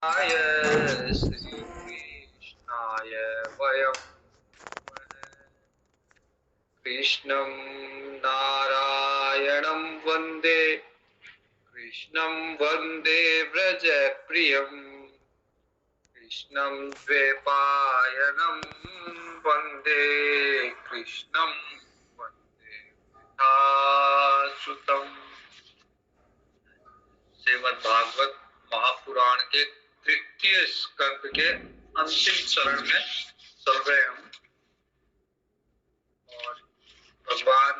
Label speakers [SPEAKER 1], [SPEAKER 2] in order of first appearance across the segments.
[SPEAKER 1] श्री कृष्णाय वयं कृष्णं नारायणं वन्दे कृष्णं वन्दे व्रजप्रियं कृष्णं द्वैपायनं वन्दे कृष्णं वन्दे वृषभासुतम्। श्रीमद्भागवत महापुराण के तृतीय स्कंद के अंतिम चरण में चल रहे हम और भगवान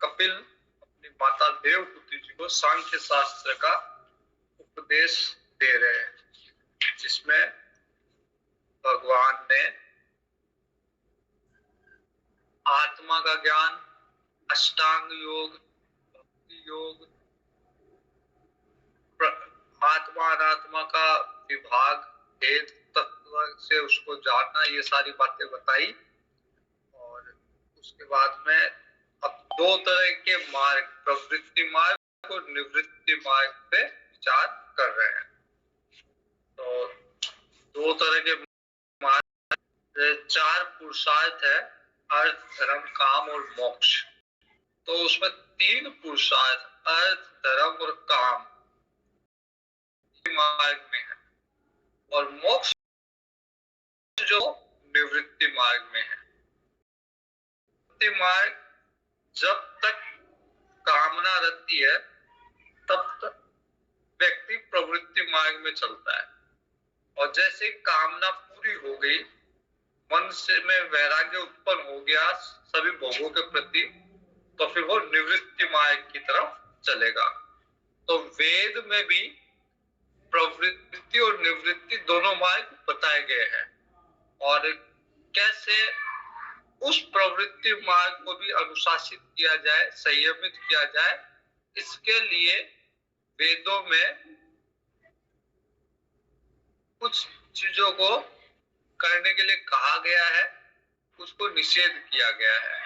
[SPEAKER 1] कपिल अपनी माता देवहूति जी को सांख्य शास्त्र का उपदेश दे रहे हैं, जिसमें भगवान ने आत्मा का ज्ञान, अष्टांग योग, भक्ति योग, आत्मा अनात्मा का विभाग, भेद तत्व से उसको जानना, ये सारी बातें बताई। और उसके बाद में अब दो तरह के मार्ग, प्रवृत्ति मार्ग और निवृत्ति मार्ग पे विचार कर रहे हैं। तो दो तरह के मार्ग, चार पुरुषार्थ है, अर्थ, धर्म, काम और मोक्ष। तो उसमें तीन पुरुषार्थ, अर्थ, धर्म और काम मार्ग में है और मोक्ष जो निवृत्ति मार्ग में है। निवृत्ति मार्ग जब तक कामना रहती है तब तक व्यक्ति प्रवृत्ति मार्ग में चलता है, और जैसे कामना पूरी हो गई, मन से में वैराग्य उत्पन्न हो गया सभी भोगों के प्रति, तो फिर वो निवृत्ति मार्ग की तरफ चलेगा। तो वेद में भी प्रवृत्ति और निवृत्ति दोनों मार्ग बताए गए हैं, और कैसे उस प्रवृत्ति मार्ग को भी अनुशासित किया जाए, संयमित किया जाए, इसके लिए वेदों में कुछ चीजों को करने के लिए कहा गया है, कुछ को निषेध किया गया है।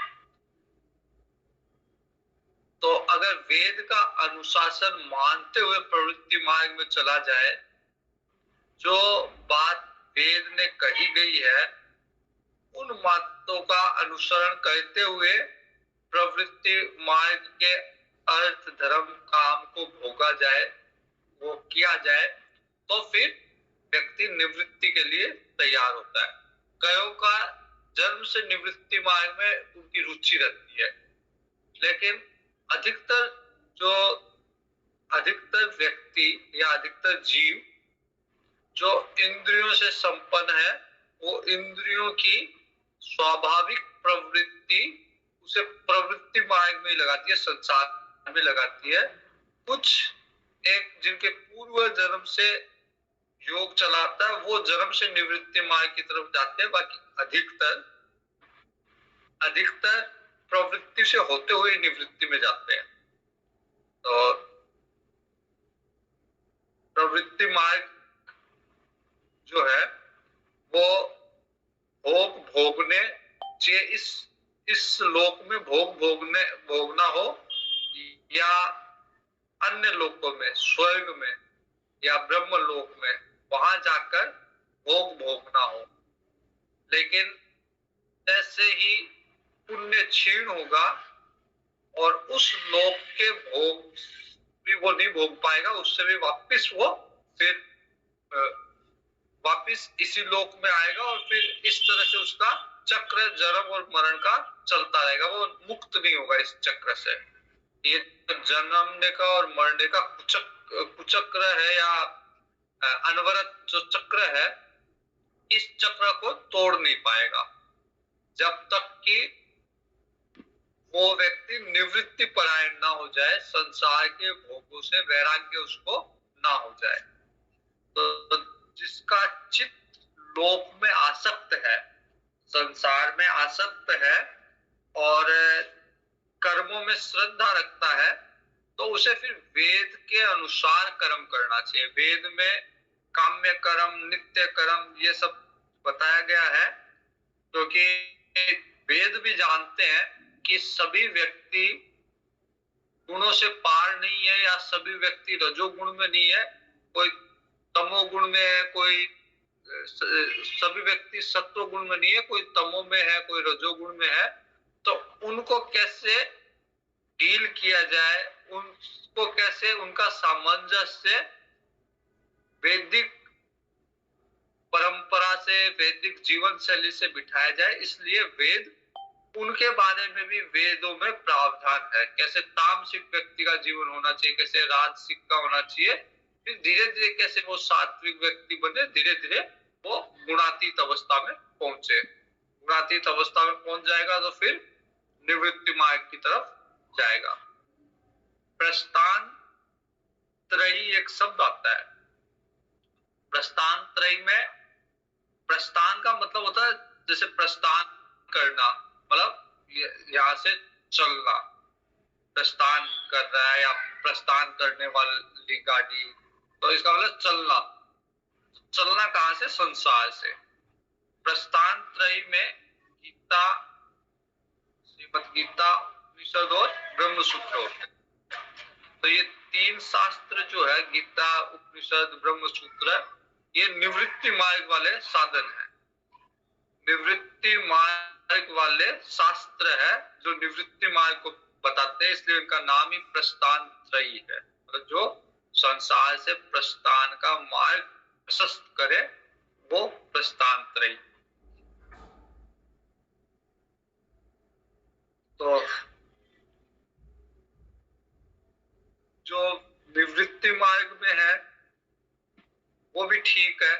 [SPEAKER 1] तो अगर वेद का अनुशासन मानते हुए प्रवृत्ति मार्ग में चला जाए, जो बात वेद ने कही गई है उन बातों का अनुसरण करते हुए प्रवृत्ति मार्ग के अर्थ, धर्म, काम को भोगा जाए, वो किया जाए, तो फिर व्यक्ति निवृत्ति के लिए तैयार होता है। कईयों का जन्म से निवृत्ति मार्ग में उनकी रुचि रहती है, लेकिन अधिकतर व्यक्ति या अधिकतर जीव जो इंद्रियों से संपन्न है, वो इंद्रियों की स्वाभाविक प्रवृत्ति उसे प्रवृत्ति मार्ग में लगाती है, संसार में लगाती है। कुछ एक जिनके पूर्व जन्म से योग चलाता है, वो जन्म से निवृत्ति मार्ग की तरफ जाते हैं। बाकी अधिकतर प्रवृत्ति से होते हुए निवृत्ति में जाते हैं। तो प्रवृत्ति मार्ग जो है वो भोगने चाहिए, इस लोक में भोगना हो या अन्य लोकों में, स्वर्ग में या ब्रह्म लोक में, वहां जाकर भोगना हो। लेकिन जैसे ही पुण्य क्षीण होगा और उस लोक के भोग भी वो नहीं भोग पाएगा, उससे भी वापिस वो फिर वापिस इसी लोक में आएगा, और फिर इस तरह से उसका चक्र जन्म और मरण का चलता रहेगा। वो मुक्त नहीं होगा इस चक्र से। ये जन्मने का और मरने का कुचक्र है या अनवरत जो चक्र है, इस चक्र को तोड़ नहीं पाएगा जब तक कि वो व्यक्ति निवृत्ति परायण ना हो जाए, संसार के भोगों से वैराग्य उसको ना हो जाए। तो जिसका चित्त लोक में आसक्त है, संसार में आसक्त है और कर्मों में श्रद्धा रखता है, तो उसे फिर वेद के अनुसार कर्म करना चाहिए। वेद में काम्य कर्म, नित्य कर्म, ये सब बताया गया है, क्योंकि वेद भी जानते हैं कि सभी व्यक्ति गुणों से पार नहीं है, या सभी व्यक्ति रजोगुण में नहीं है। कोई तमोगुण में है, कोई सभी व्यक्ति सत्व गुण में नहीं है, कोई तमो में है, कोई रजोगुण में है, तो उनको कैसे डील किया जाए, उनको कैसे उनका सामंजस्य वैदिक परंपरा से, वैदिक जीवन शैली से बिठाया जाए। इसलिए वेद, उनके बारे में भी वेदों में प्रावधान है, कैसे तामसिक व्यक्ति का जीवन होना चाहिए, कैसे राजसिक का होना चाहिए, फिर धीरे धीरे कैसे वो सात्विक व्यक्ति बने, धीरे धीरे वो गुणातीत अवस्था में पहुंचे। गुणातीत अवस्था में पहुंच जाएगा तो फिर निवृत्ति मार्ग की तरफ जाएगा। प्रस्थान त्रयी एक शब्द आता है। प्रस्थान त्रयी में प्रस्थान का मतलब होता है जैसे प्रस्थान करना, मतलब यहाँ से चलना, प्रस्थान कर रहा है या प्रस्थान करने वाली गाड़ी, तो इसका मतलब चलना। चलना कहाँ से? संसार से। प्रस्थान त्रयी में गीता, श्रीमद् गीता, उपनिषद और ब्रह्म सूत्र होते हैं। तो ये तीन शास्त्र जो है, गीता, उपनिषद, ब्रह्म सूत्र, ये निवृत्ति मार्ग वाले साधन है, निवृत्ति मार्ग वाले शास्त्र है जो निवृत्ति मार्ग को बताते हैं। इसलिए इनका नाम ही प्रस्थान त्रयी है, मतलब जो संसार से प्रस्थान का मार्ग प्रशस्त करे वो प्रस्थान त्रयी। तो जो निवृत्ति मार्ग में है वो भी ठीक है,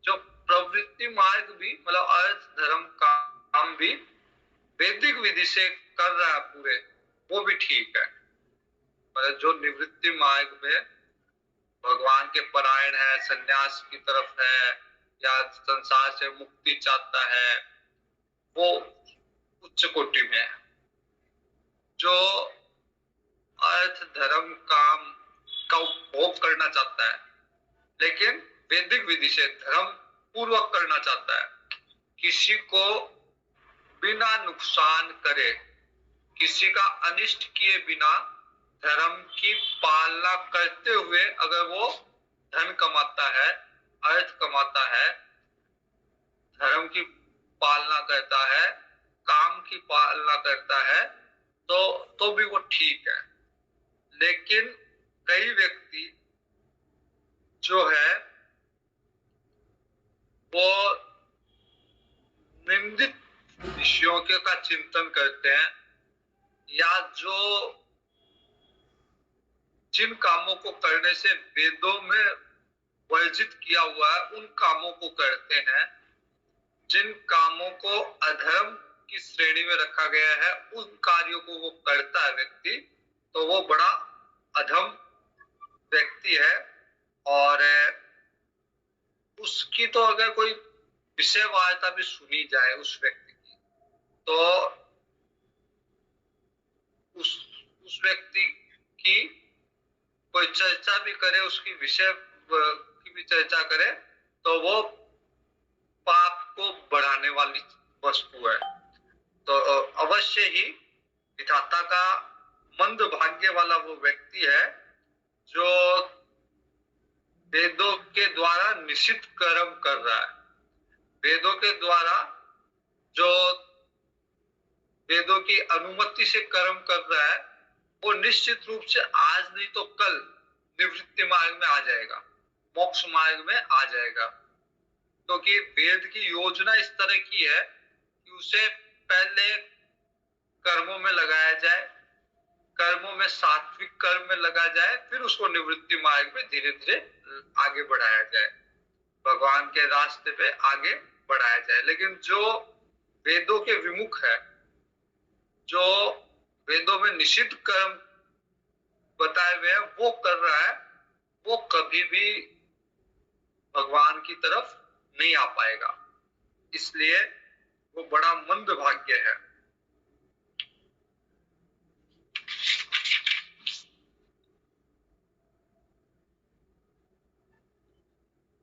[SPEAKER 1] जो प्रवृत्ति मार्ग भी, मतलब अर्थ धर्म काम भी वैदिक विधि से कर रहा है पूरे, वो भी ठीक है। मतलब जो निवृत्ति मार्ग में भगवान के परायण है, संन्यास की तरफ है, या संसार से मुक्ति चाहता है, वो उच्च कोटि में है। जो अर्थ धर्म काम का उपभोग करना चाहता है लेकिन वैदिक विधि से धर्म पूर्वक करना चाहता है, किसी को बिना नुकसान करे, किसी का अनिष्ट किए बिना धर्म की पालना करते हुए अगर वो धन कमाता है, अर्थ कमाता है, धर्म की पालना करता है, काम की पालना करता है, तो भी वो ठीक है। लेकिन कई व्यक्ति जो है वो निंदित विषयों के का चिंतन करते हैं, या जो जिन कामों को करने से वेदों में वर्जित किया हुआ है उन कामों को करते हैं, जिन कामों को अधर्म की श्रेणी में रखा गया है उन कार्यों को वो करता है व्यक्ति, तो वो बड़ा अधम व्यक्ति है। और उसकी तो अगर कोई विषय वार्ता भी सुनी जाए उस व्यक्ति की, तो उस व्यक्ति की कोई चर्चा भी करे, उसकी विषय की भी चर्चा करे, तो वो पाप को बढ़ाने वाली वस्तु है। तो अवश्य ही विधाता का मंद भाग्य वाला वो व्यक्ति है जो वेदों के द्वारा निषिद्ध कर्म कर रहा है। वेदों के द्वारा जो वेदों की अनुमति से कर्म कर रहा है वो निश्चित रूप से आज नहीं तो कल निवृत्ति मार्ग में आ जाएगा, मोक्ष मार्ग में आ जाएगा। क्योंकि वेद की योजना इस तरह की है कि उसे पहले कर्मों में लगाया जाए, कर्मों में सात्विक कर्म में लगा जाए, फिर उसको निवृत्ति मार्ग में धीरे धीरे आगे बढ़ाया जाए, भगवान के रास्ते पे आगे बढ़ाया जाए। लेकिन जो वेदों के विमुख है, जो वेदों में निषिद्ध कर्म बताए हुए हैं वो कर रहा है, वो कभी भी भगवान की तरफ नहीं आ पाएगा। इसलिए वो बड़ा मंद भाग्य है।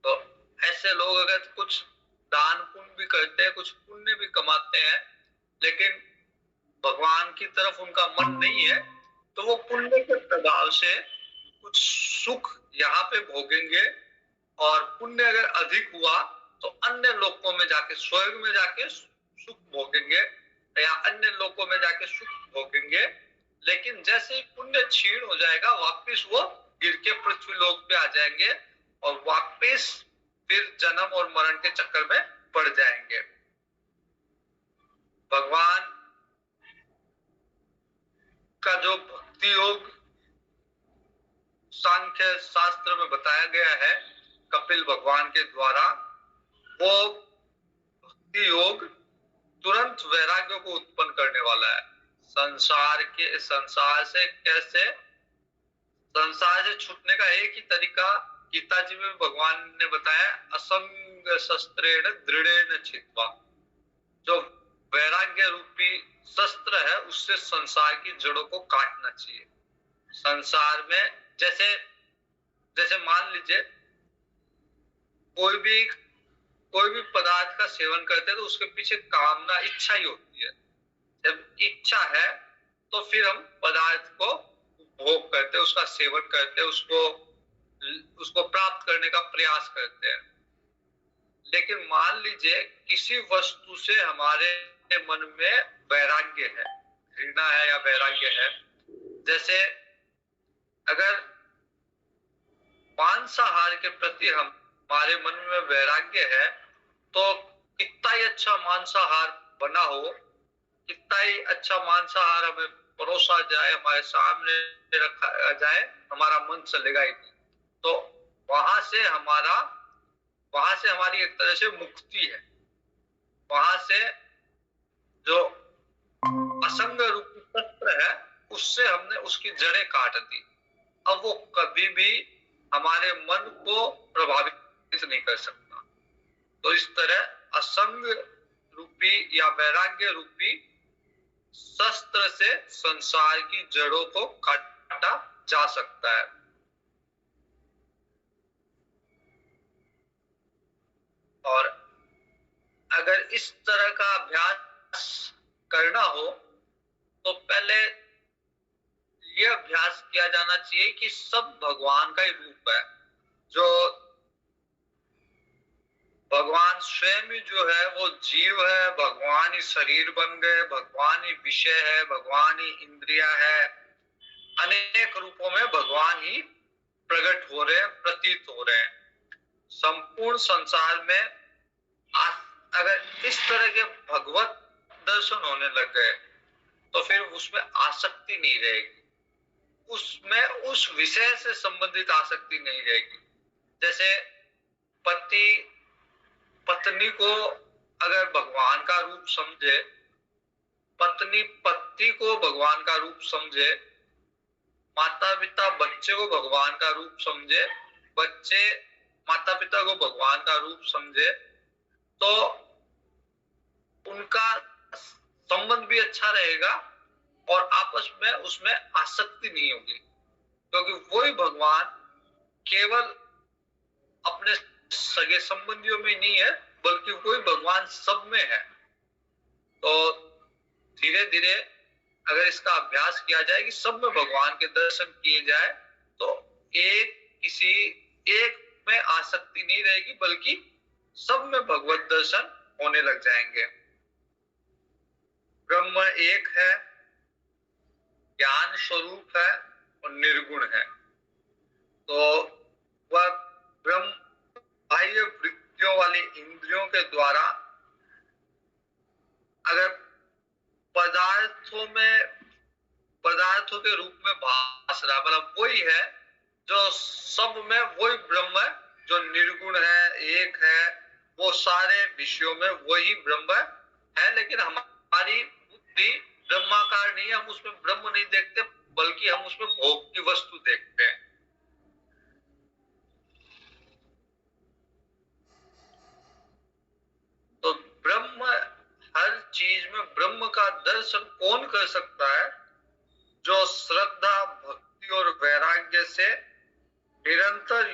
[SPEAKER 1] तो ऐसे लोग अगर कुछ दान पुण्य भी करते हैं, कुछ पुण्य भी कमाते हैं, लेकिन भगवान की तरफ उनका मन नहीं है, तो वो पुण्य के प्रभाव से कुछ सुख यहाँ पे भोगेंगे और पुण्य अगर अधिक हुआ तो अन्य लोकों में जाके, स्वर्ग में जाके सुख भोगेंगे या अन्य लोकों में जाके सुख भोगेंगे। लेकिन जैसे ही पुण्य क्षीण हो जाएगा वापिस वो गिर के पृथ्वी लोक पे आ जाएंगे और वापिस फिर जन्म और मरण के चक्कर में पड़ जाएंगे। भगवान का जो भक्ति योग सांख्य शास्त्र में बताया गया है कपिल भगवान के द्वारा, वो भक्ति योग तुरंत वैराग्य को उत्पन्न करने वाला है। संसार से कैसे, संसार से छूटने का एक ही तरीका गीता जी में भगवान ने बताया, असंग शस्त्रेण दृढ़ेन छित्त्वा। जो वैराग्य रूपी शस्त्र है उससे संसार की जड़ों को काटना चाहिए। संसार में जैसे जैसे मान लीजिए कोई भी पदार्थ का सेवन करते हैं तो उसके पीछे कामना, इच्छा ही होती है। जब इच्छा है तो फिर हम पदार्थ को भोग करते हैं, उसका सेवन करते हैं, उसको प्राप्त करने का प्रयास करते हैं। लेकिन मान लीजिए किसी वस्तु से हमारे मन में वैराग्य है, घृणा है या वैराग्य है। जैसे अगर मांसाहार के प्रति हमारे मन में वैराग्य है तो कितना ही अच्छा मांसाहार बना हो, कितना ही अच्छा मांसाहार हमें परोसा जाए, हमारे सामने रखा जाए, हमारा मन चलेगा ही नहीं। तो वहां से हमारी एक तरह से मुक्ति है। वहां से जो असंग रूपी शस्त्र है उससे हमने उसकी जड़ें काट दी। अब वो कभी भी हमारे मन को प्रभावित नहीं कर सकता। तो इस तरह असंग रूपी या वैराग्य रूपी शस्त्र से संसार की जड़ों को काटा जा सकता है। और अगर इस तरह का अभ्यास करना हो तो पहले यह अभ्यास किया जाना चाहिए कि सब भगवान का ही रूप है। जो भगवान स्वयं जो है वो जीव है, भगवान ही शरीर बन गए, भगवान ही विषय है, भगवान ही इंद्रिया है। अनेक रूपों में भगवान ही प्रकट हो रहे हैं, प्रतीत हो रहे हैं। संपूर्ण संसार में अगर इस तरह के भगवत दर्शन होने लग गए तो फिर उसमें आसक्ति नहीं रहेगी, उसमें उस विषय से संबंधित आसक्ति नहीं रहेगी। जैसे पति पत्नी को अगर भगवान का रूप समझे, पत्नी पति को भगवान का रूप समझे, माता पिता बच्चे को भगवान का रूप समझे, बच्चे माता पिता को भगवान का रूप समझे, तो उनका संबंध भी अच्छा रहेगा और आपस में उसमें आसक्ति नहीं होगी। क्योंकि वही भगवान केवल अपने सगे संबंधियों में नहीं है बल्कि वही भगवान सब में है। तो धीरे धीरे अगर इसका अभ्यास किया जाए कि सब में भगवान के दर्शन किए जाए तो किसी एक में आसक्ति नहीं रहेगी बल्कि सब में भगवत दर्शन होने लग जाएंगे। ब्रह्म एक है, ज्ञान स्वरूप है और निर्गुण है। तो वह ब्रह्म बाह्य वृत्तियों वाली इंद्रियों के द्वारा अगर पदार्थों के रूप में भास रहा, मतलब वही है जो सब में, वही ब्रह्म है जो निर्गुण है, एक है, वो सारे विषयों में वही ब्रह्म है। लेकिन हमारी बुद्धि ब्रह्माकार नहीं है, हम उसमें ब्रह्म नहीं देखते बल्कि हम उसमें भोग की वस्तु देखते हैं। तो ब्रह्म, हर चीज में ब्रह्म का दर्शन कौन कर सकता है? जो श्रद्धा भक्ति और वैराग्य से निरंतर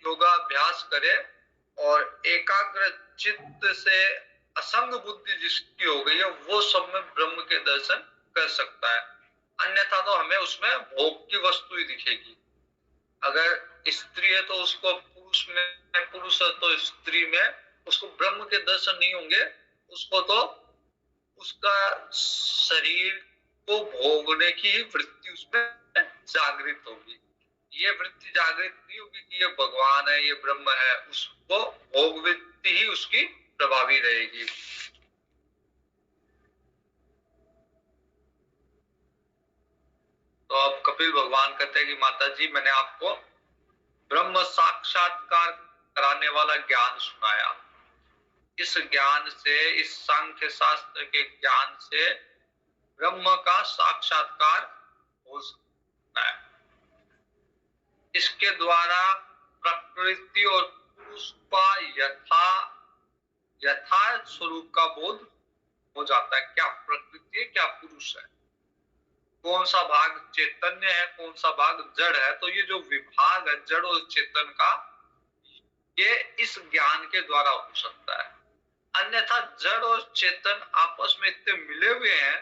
[SPEAKER 1] योगाभ्यास करे और एकाग्र चित्त से असंग बुद्धि जिसकी हो गई है वो सब में ब्रह्म के दर्शन कर सकता है। अन्यथा तो हमें उसमें भोग की वस्तु ही दिखेगी। अगर स्त्री है तो उसको पुरुष में पुरुष है तो स्त्री में उसको ब्रह्म के दर्शन नहीं होंगे, उसको तो उसका शरीर को भोगने की ही वृत्ति उसमें जागृत होगी। ये वृत्ति जागृत नहीं होगी कि ये भगवान है, ये ब्रह्म है, उसको भोग वृत्ति ही उसकी प्रभावी रहेगी। तो अब कपिल भगवान कहते हैं कि माता जी मैंने आपको ब्रह्म साक्षात्कार कराने वाला ज्ञान सुनाया। इस ज्ञान से, इस सांख्य शास्त्र के ज्ञान से ब्रह्म का साक्षात्कार हो सकता है। इसके द्वारा प्रकृति और पुरुष का यथार्थ स्वरूप का बोध हो जाता है। क्या प्रकृति है, क्या पुरुष है, कौन सा भाग चैतन्य है, कौन सा भाग जड़ है। तो ये जो विभाग है जड़ और चेतन का, ये इस ज्ञान के द्वारा हो सकता है। अन्यथा जड़ और चेतन आपस में इतने मिले हुए हैं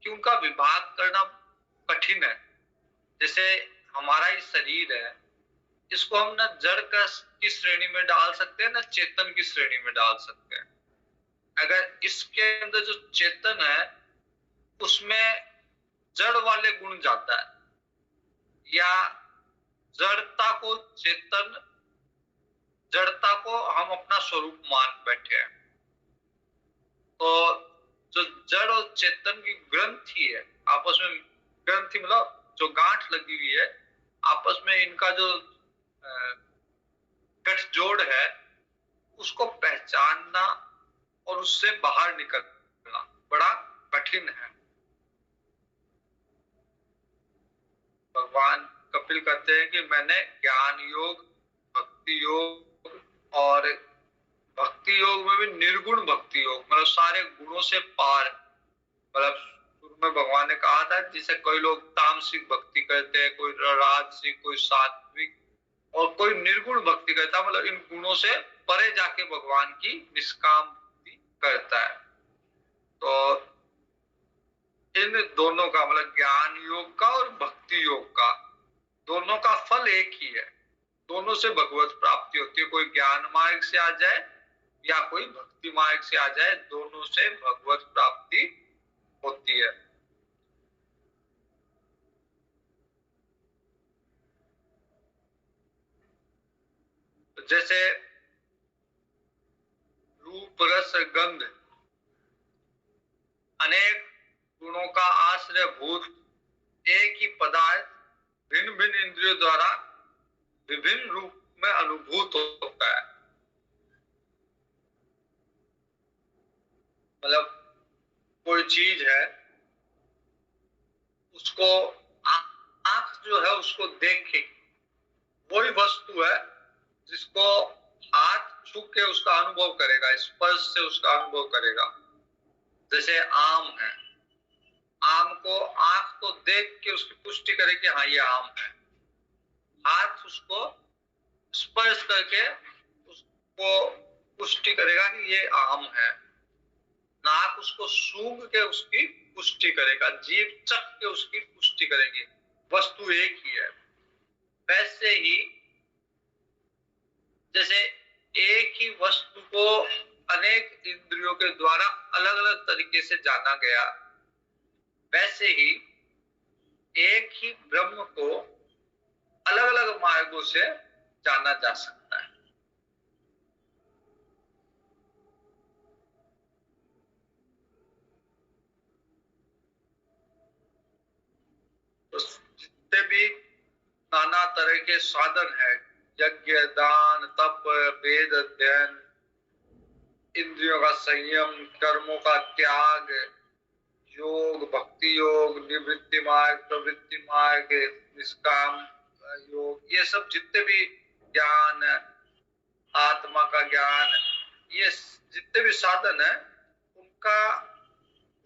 [SPEAKER 1] कि उनका विभाग करना कठिन है। जैसे हमारा ही शरीर है, इसको हम न जड़ की श्रेणी में डाल सकते हैं, न चेतन की श्रेणी में डाल सकते हैं। अगर इसके अंदर जो चेतन है उसमें जड़ वाले गुण जाता है, या जड़ता को हम अपना स्वरूप मान बैठे हैं, तो जो जड़ और चेतन की ग्रंथि है आपस में, ग्रंथि मतलब जो गांठ लगी हुई है आपस में, इनका जो गठजोड़ है उसको पहचानना और उससे बाहर निकलना बड़ा कठिन है। भगवान कपिल कहते हैं कि मैंने ज्ञान योग, भक्ति योग, और भक्ति योग में भी निर्गुण भक्ति योग, मतलब सारे गुणों से पार, मतलब शुरू में भगवान ने कहा था जिसे कोई लोग तामसिक भक्ति करते हैं, कोई राजसिक, कोई सात्विक, और कोई निर्गुण भक्ति करता है, मतलब इन गुणों से परे जाके भगवान की निष्काम भक्ति करता है। तो इन दोनों का मतलब ज्ञान योग का और भक्ति योग का, दोनों का फल एक ही है। दोनों से भगवत प्राप्ति होती है। कोई ज्ञान मार्ग से आ जाए या कोई भक्ति मार्ग से आ जाए, दोनों से भगवत प्राप्ति होती है। जैसे रूप रस गंध अनेक गुणों का आश्रय भूत एक ही पदार्थ भिन्न भिन्न इंद्रियों द्वारा विभिन्न रूप में अनुभूत होता है। मतलब कोई चीज है, उसको आंख जो है उसको देखे, वही वस्तु है जिसको हाथ छू के उसका अनुभव करेगा, स्पर्श से उसका अनुभव करेगा। जैसे आम है, आम को आंख तो देख के उसकी पुष्टि करे कि हाँ ये आम है, हाथ उसको स्पर्श करके उसको पुष्टि करेगा कि ये आम है, नाक उसको सूंघ के उसकी पुष्टि करेगा, जीभ चख के उसकी पुष्टि करेगी। वस्तु एक ही है। वैसे ही जैसे एक ही वस्तु को अनेक इंद्रियों के द्वारा अलग अलग तरीके से जाना गया, वैसे ही एक ही ब्रह्म को अलग अलग मार्गों से जाना जा सकता है। तो जितने भी नाना तरह के साधन है, यज्ञ, दान, तप, वेद अध्ययन, इंद्रियों का संयम, कर्मों का त्याग, योग, भक्ति योग, निवृत्ति मार्ग, प्रवृत्ति मार्ग, निष्काम योग, ये सब जितने भी ज्ञान, आत्मा का ज्ञान, ये जितने भी साधन है उनका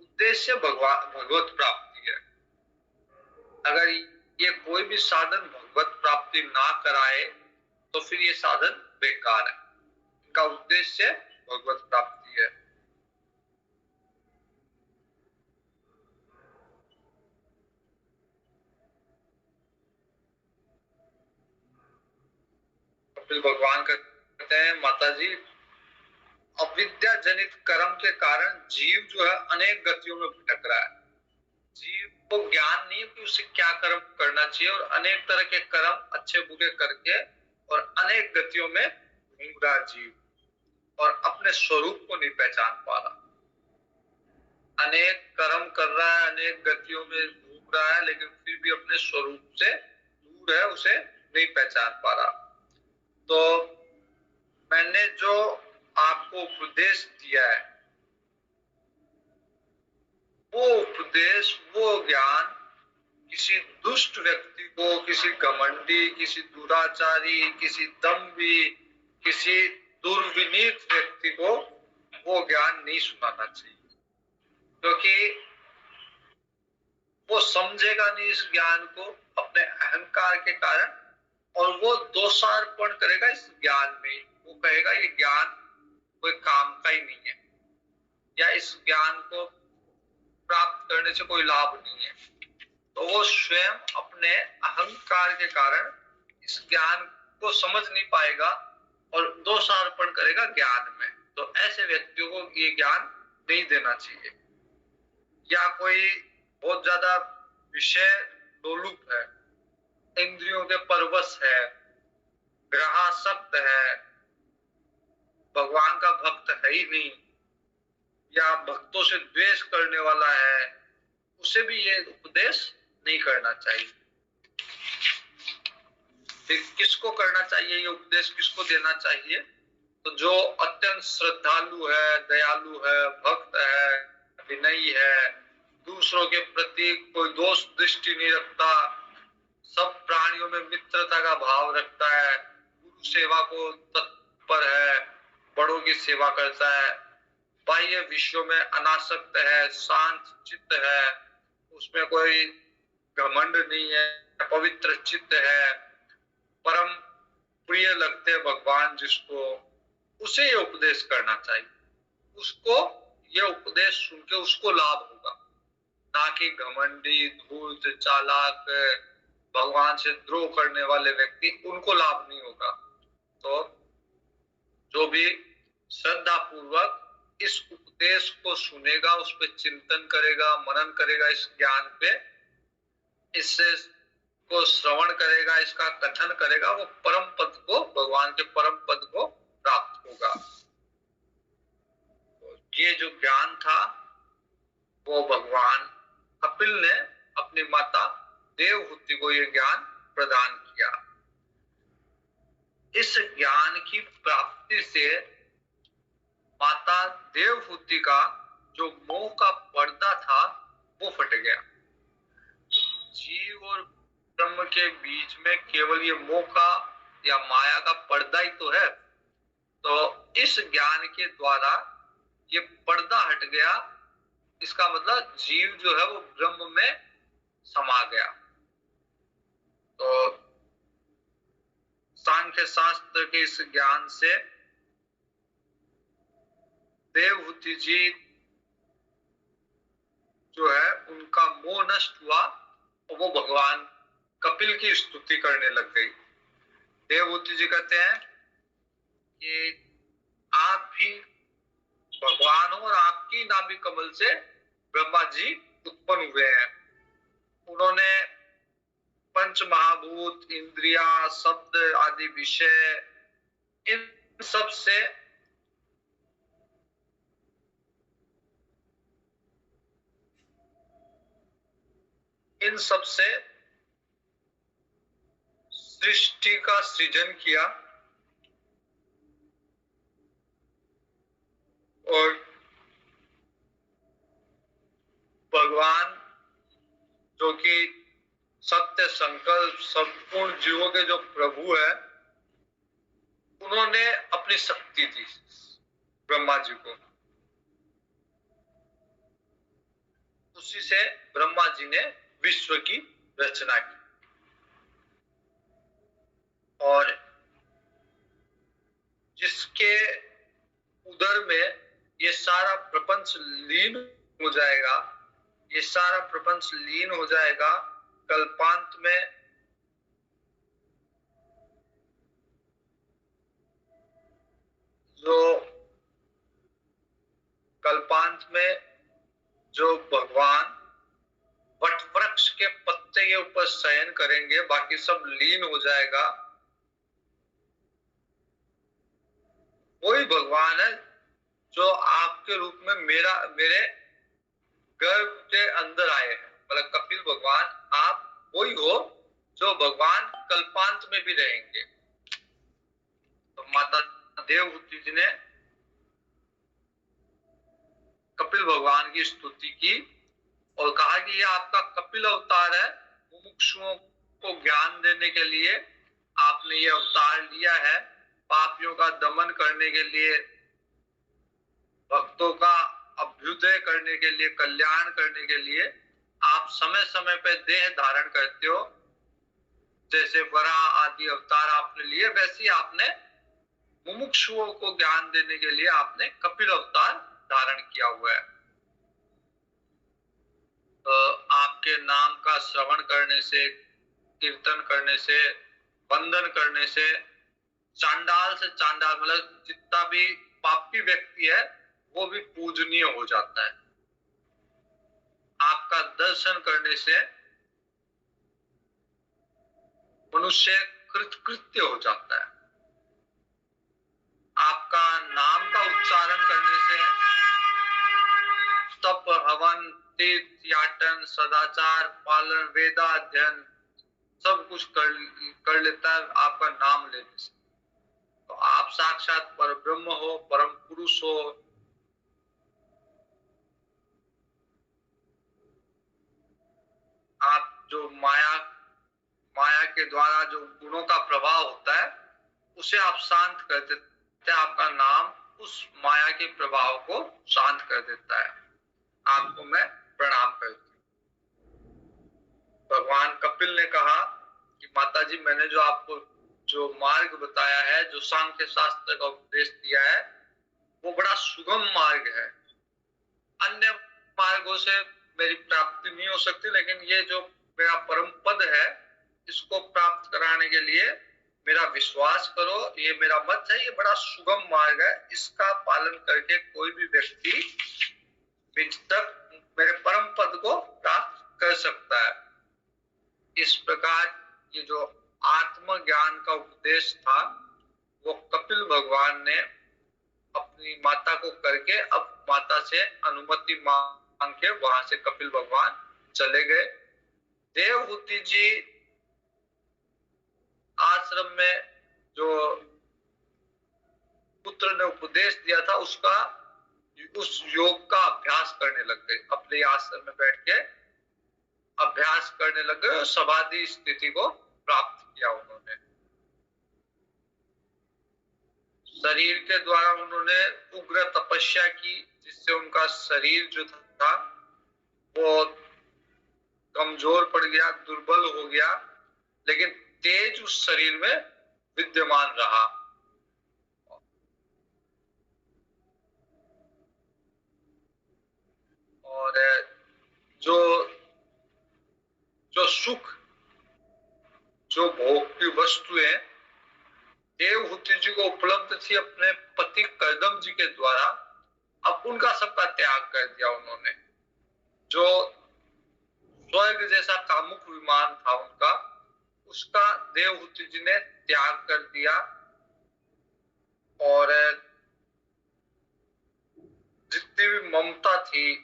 [SPEAKER 1] उद्देश्य भगवत प्राप्ति है। अगर ये कोई भी साधन भगवत प्राप्ति ना कराए तो फिर ये साधन बेकार है। इनका उद्देश्य भगवत प्राप्ति है। फिर भगवान कहते हैं माता जी, अविद्या जनित कर्म के कारण जीव जो है अनेक गतियों में भटक रहा है। जीव को ज्ञान नहीं है कि उसे क्या कर्म करना चाहिए, और अनेक तरह के कर्म अच्छे बुरे करके और अनेक गतियों में घूम रहा जीव, और अपने स्वरूप को नहीं पहचान पा रहा। अनेक कर्म कर रहा है, अनेक गतियों में घूम रहा है, लेकिन फिर भी अपने स्वरूप से दूर है, उसे नहीं पहचान पा रहा। तो मैंने जो आपको उपदेश दिया है, वो उपदेश, वो ज्ञान किसी दुष्ट व्यक्ति को, किसी घमंडी, किसी दुराचारी, किसी दम्भी, किसी दुर्विनीत व्यक्ति को वो ज्ञान नहीं सुनाना चाहिए, क्योंकि वो समझेगा नहीं इस ज्ञान को अपने अहंकार के कारण, और वो दोषारोपण करेगा इस ज्ञान में। वो कहेगा ये ज्ञान कोई काम का ही नहीं है, या इस ज्ञान को प्राप्त करने से कोई लाभ नहीं है। तो वो स्वयं अपने अहंकार के कारण इस ज्ञान को समझ नहीं पाएगा और दोषारोपण करेगा ज्ञान में। तो ऐसे व्यक्तियों को ये ज्ञान नहीं देना चाहिए। या कोई बहुत ज्यादा विषय लोलुप है, इंद्रियों के परवश है, ग्रहासक्त है, भगवान का भक्त है ही नहीं, या भक्तों से द्वेष करने वाला है, उसे भी ये उपदेश नहीं करना चाहिए। किसको करना चाहिए ये उपदेश, किसको देना चाहिए? तो जो अत्यंत श्रद्धालु है, दयालु है, भक्त है, विनयी है, दूसरों के प्रति कोई दोष दृष्टि नहीं रखता, सब प्राणियों में मित्रता का भाव रखता है, गुरु सेवा को तत्पर है, बड़ों की सेवा करता है, बाह्य विषयों में अनासक्त है, शांत चित्त है, उसमें कोई घमंड नहीं है, पवित्र चित्त है, परम प्रिय लगते हैं भगवान जिसको, उसे ये उपदेश करना चाहिए। उसको ये उपदेश सुन के उसको लाभ होगा, ना कि घमंडी, धूर्त, चालाक, भगवान से द्रोह करने वाले व्यक्ति, उनको लाभ नहीं होगा। तो जो भी श्रद्धा पूर्वक इस उपदेश को सुनेगा, उस पर चिंतन करेगा, मनन करेगा, इस ज्ञान पे, इससे को श्रवण करेगा, इसका कथन करेगा, वो परम पद को, भगवान के परम पद को प्राप्त होगा। ये जो ज्ञान था वो भगवान कपिल ने अपनी माता देवहूति को ये ज्ञान प्रदान किया। इस ज्ञान की प्राप्ति से माता देवहूति का जो मोह का पर्दा था वो फट गया। जीव और ब्रह्म के बीच में केवल ये मोह का या माया का पर्दा ही तो है। तो इस ज्ञान के द्वारा ये पर्दा हट गया, इसका मतलब जीव जो है वो ब्रह्म में समा गया। तो सांख्य शास्त्र के इस ज्ञान से देवहूति जी जो है उनका मोह नष्ट हुआ और वो भगवान कपिल की स्तुति करने लग गई। देवहूति जी कहते हैं कि आप भी भगवान हो और आपकी नाभि कमल से ब्रह्मा जी उत्पन्न हुए हैं। उन्होंने पंच महाभूत, इंद्रिया, शब्द आदि विषय, इन सब से सृष्टि का सृजन किया और भगवान जो कि सत्य संकल्प संपूर्ण जीवों के जो प्रभु है, उन्होंने अपनी शक्ति दी ब्रह्मा जी को। उसी से ब्रह्मा जी ने विश्व की रचना की और जिसके उदर में ये सारा प्रपंच लीन हो जाएगा, ये सारा प्रपंच लीन हो जाएगा, कल्पांत में अंत में जो भगवान वट वृक्ष के पत्ते के ऊपर शयन करेंगे, बाकी सब लीन हो जाएगा, वही भगवान है जो आपके रूप में मेरे गर्भ के अंदर आए हैं। मतलब कपिल भगवान आप वही हो जो भगवान कल्पांत में भी रहेंगे। तो माता देवहूति जी ने कपिल भगवान की स्तुति की और कहा कि यह आपका कपिल अवतार है, मुमुक्षुओं को ज्ञान देने के लिए आपने ये अवतार लिया है, पापियों का दमन करने के लिए, भक्तों का अभ्युदय करने के लिए, कल्याण करने के लिए आप समय समय पे देह धारण करते हो। जैसे वराह आदि अवतार आपने लिए, वैसे ही आपने मुमुक्षुओं को ज्ञान देने के लिए आपने कपिल अवतार धारण किया हुआ है। तो आपके नाम का श्रवण करने से, कीर्तन करने से, वंदन करने से चांडाल से चांडाल मतलब जितना भी पापी व्यक्ति है वो भी पूजनीय हो जाता है। आपका दर्शन करने से मनुष्य कृतकृत्य हो जाता है। आपका नाम का उच्चारण करने से तप, हवन, तीर्थ याटन, सदाचार पालन, वेदाध्ययन सब कुछ कर लेता है आपका नाम लेने से। तो आप साक्षात परब्रह्म हो, परम पुरुष हो। आप जो माया के द्वारा जो गुणों का प्रभाव होता है उसे आप शांत कर देते हैं। आपका नाम उस माया के प्रभाव को शांत कर देता है। आपको मैं प्रणाम करती हूँ। भगवान कपिल ने कहा कि माता जी, मैंने जो आपको जो मार्ग बताया है, जो सांख्य शास्त्र का उपदेश दिया है, वो बड़ा सुगम मार्ग है। अन्य मार्गों से मेरी प्राप्ति नहीं हो सकती, लेकिन ये जो मेरा परम पद है, इसको प्राप्त कराने के लिए मेरा विश्वास करो। ये मेरा मत है, ये बड़ा सुगम मार्ग है। इसका पालन करके कोई भी व्यक्ति बीच तक मेरे परम पद को प्राप्त कर सकता है। इस प्रकार ये जो आत्म ज्ञान का उपदेश था वो कपिल भगवान ने अपनी माता को करके अब माता से अनुमति मांग के वहां से कपिल भगवान चले गए। देवहूति जी आश्रम में जो पुत्र ने उपदेश दिया था उस योग का अभ्यास करने लग गए। अपने आश्रम में बैठ के अभ्यास करने लग गए और समाधि स्थिति को प्राप्त किया उन्होंने। शरीर के द्वारा उन्होंने उग्र तपस्या की, जिससे उनका शरीर जो था वो कमजोर पड़ गया, दुर्बल हो गया, लेकिन तेज उस शरीर में विद्यमान रहा। और जो सुख, जो भोग की वस्तुएं देवहूति जी को उपलब्ध थी अपने पति कर्दम जी के द्वारा, अब उनका सबका त्याग कर दिया उन्होंने। जो स्वर्ग जैसा कामुक विमान था उनका, उसका देवहूति जी ने त्याग कर दिया और जितनी भी ममता थी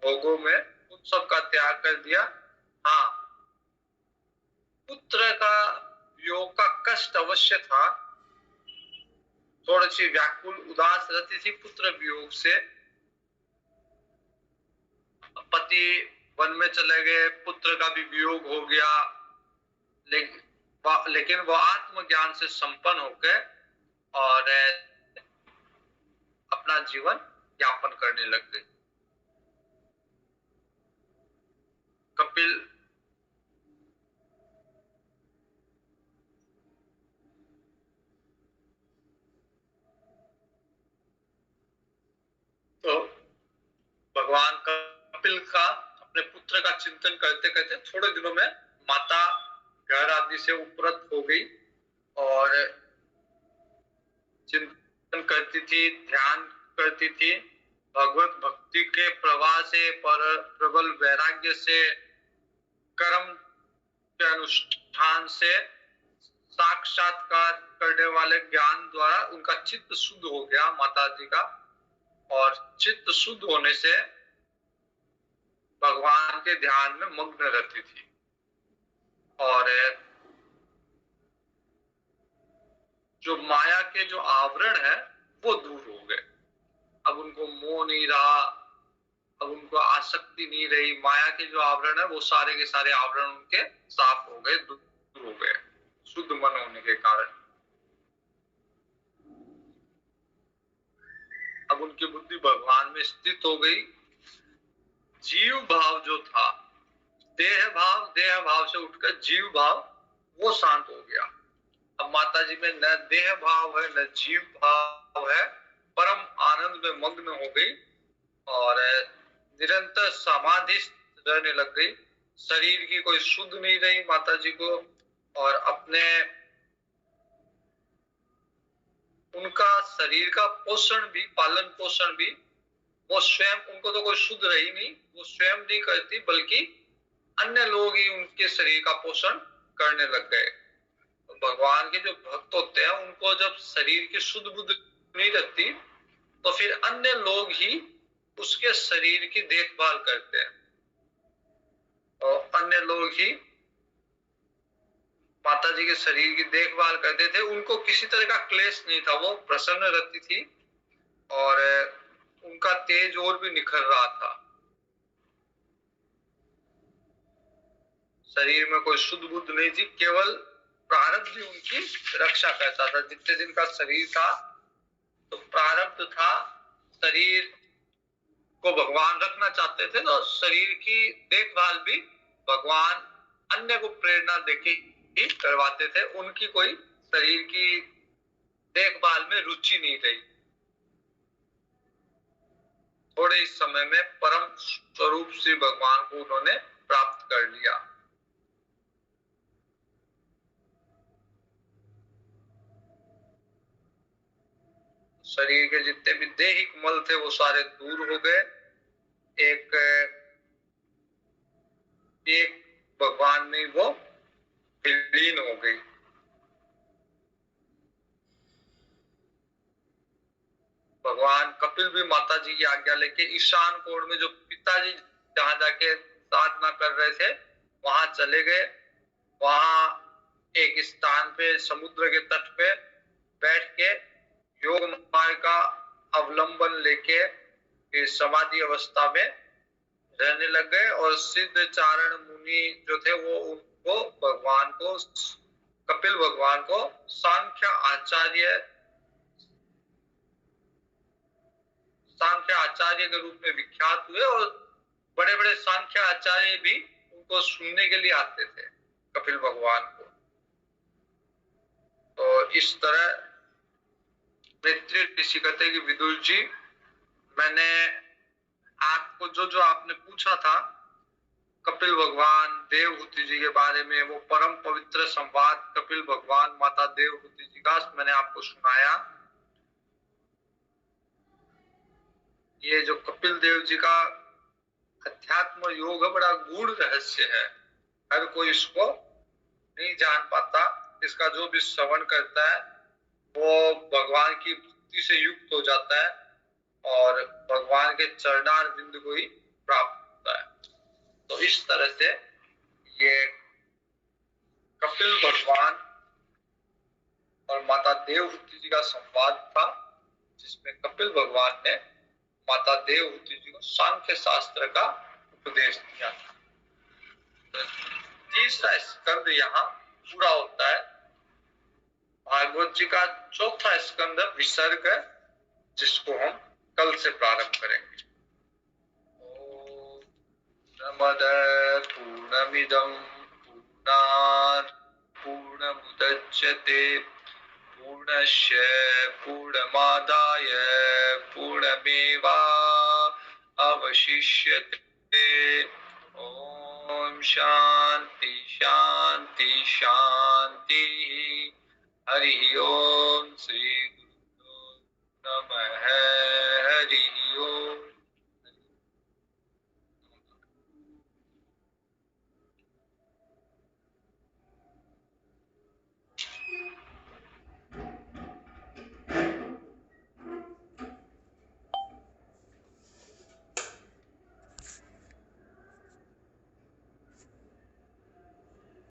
[SPEAKER 1] भोगों में उन सब का त्याग कर दिया। हाँ, पुत्र का वियोग का कष्ट अवश्य था, थोड़ी सी व्याकुल उदास रहती थी पुत्र वियोग से। पति वन में चले गए, पुत्र का भी वियोग हो गया, लेकिन वो आत्मज्ञान से संपन्न होकर और अपना जीवन यापन करने लग गए। कपिल तो भगवान कपिल का अपने पुत्र का चिंतन करते करते थोड़े दिनों में माता घर आदि से उपरत हो गई और चिंतन करती थी, ध्यान करती थी। भगवत भक्ति के प्रवाह से, प्रबल वैराग्य से, कर्म के अनुष्ठान से, साक्षात्कार करने वाले ज्ञान द्वारा उनका चित्त शुद्ध हो गया माता जी का। और चित्त शुद्ध होने से भगवान के ध्यान में मग्न रहती थी। और जो माया के जो आवरण है वो दूर हो गए। अब उनको मोह नहीं रहा, अब उनको आसक्ति नहीं रही। माया के जो आवरण है वो सारे के सारे आवरण उनके साफ हो गए, दूर हो गए, शुद्ध मन होने के कारण। अब उनकी बुद्धि भगवान में स्थित हो गई। जीव भाव जो था, देह भाव से उठकर जीव भाव, वो शांत हो गया। अब माता जी में न देह भाव है न जीव भाव है, परम आनंद में मग्न हो गई और निरंतर समाधि रहने लग गई। शरीर की कोई शुद्ध नहीं रही माता जी को, और अपने उनका शरीर का पोषण भी, पालन पोषण भी, वो स्वयं, उनको तो कोई शुद्ध रही नहीं, वो स्वयं नहीं करती बल्कि अन्य लोग ही उनके शरीर का पोषण करने लग गए। भगवान के जो भक्त होते हैं उनको जब शरीर की शुद्ध बुद्ध नहीं रहती तो फिर अन्य लोग ही उसके शरीर की देखभाल करते हैं, और अन्य लोग ही माता जी के शरीर की देखभाल करते थे। उनको किसी तरह का क्लेश नहीं था, वो प्रसन्न रहती थी और उनका तेज और भी निखर रहा था। शरीर में कोई शुद्ध बुद्ध नहीं थी, केवल प्रारब्ध ही उनकी रक्षा करता था। जितने दिन का शरीर था तो प्रारब्ध था, शरीर को भगवान रखना चाहते थे तो शरीर की देखभाल भी भगवान अन्य को प्रेरणा देके ही करवाते थे। उनकी कोई शरीर की देखभाल में रुचि नहीं रही। थोड़े ही समय में परम स्वरूप श्री भगवान को उन्होंने प्राप्त कर लिया। शरीर के जितने भी दैहिक मल थे वो सारे दूर हो गए। एक भगवान में वो विलीन हो गई। भगवान कपिल भी माता जी की आज्ञा लेके ईशान कोण में, जो पिताजी जहां जाके साधना कर रहे थे वहां चले गए। वहां एक स्थान पे समुद्र के तट पे बैठ के योग मार्ग का अवलंबन लेके समाधि अवस्था में रहने लग गए। और सिद्ध चारण मुनि जो थे वो उनको भगवान को, कपिल भगवान को सांख्य आचार्य के रूप में विख्यात हुए, और बड़े बड़े सांख्य आचार्य भी उनको सुनने के लिए आते थे, कपिल भगवान को। तो इस तरह मैत्री ऋषि कहते कि विदुर जी, मैंने आपको जो आपने पूछा था कपिल भगवान देवहूति जी के बारे में, वो परम पवित्र संवाद कपिल भगवान माता देवहूति जी का मैंने आपको सुनाया। ये जो कपिल देव जी का अध्यात्म योग बड़ा गूढ़ रहस्य है, हर कोई इसको नहीं जान पाता। इसका जो भी श्रवण करता है वो भगवान की भक्ति से युक्त हो जाता है और भगवान के चरणार बिंदु को ही प्राप्त होता है। तो इस तरह से ये कपिल भगवान और माता देवहूति जी का संवाद था, जिसमें कपिल भगवान ने माता देवहूति जी को सांख्य शास्त्र का उपदेश दिया था। तीसरा स्कंद यहाँ पूरा होता है। भागवत जी का चौथा स्कंद विसर्ग, जिसको हम कल से प्रारंभ करेंगे। पूर्णमद पूर्णमिदं पूर्णात् पूर्णमुदच्यते पूर्णस्य पूर्णमादाय पूर्णमेवा अवशिष्यते। ओम शांति शांति शांति। हरि ओम। श्री